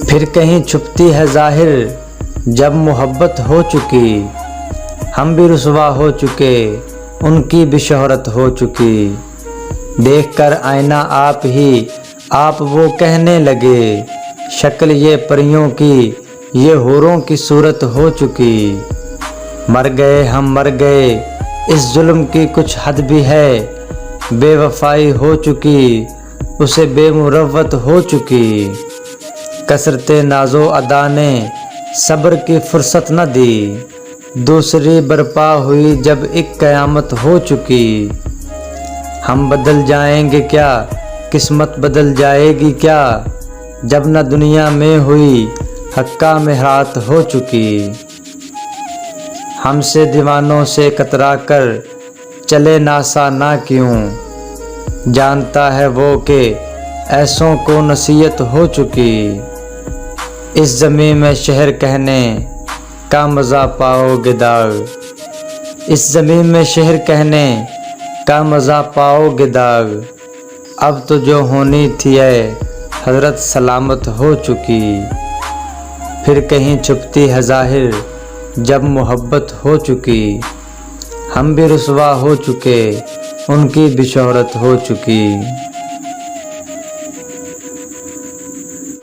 پھر کہیں چھپتی ہے ظاہر جب محبت ہو چکی، ہم بھی رسوا ہو چکے ان کی بھی شہرت ہو چکی۔ دیکھ کر آئینہ آپ ہی آپ وہ کہنے لگے، شکل یہ پریوں کی یہ حوروں کی صورت ہو چکی۔ مر گئے ہم مر گئے اس ظلم کی کچھ حد بھی ہے، بے وفائی ہو چکی اسے بے مروت ہو چکی۔ کثرت ناز و ادا نے صبر کی فرصت نہ دی، دوسری برپا ہوئی جب ایک قیامت ہو چکی۔ ہم بدل جائیں گے کیا قسمت بدل جائے گی کیا، جب نہ دنیا میں ہوئی حقہ محرات ہو چکی۔ ہم سے دیوانوں سے کترا کر چلے ناسا نہ کیوں، جانتا ہے وہ کہ ایسوں کو نصیحت ہو چکی۔ اس زمین میں شہر کہنے کا مزہ پاؤ گے داغ، اس زمین میں شہر کہنے کا مزہ پاؤ گے داغ۔ اب تو جو ہونی تھی اے حضرت سلامت ہو چکی۔ پھر کہیں چھپتی ہے ظاہر جب محبت ہو چکی، ہم بھی رسوا ہو چکے ان کی بھی شہرت ہو چکی۔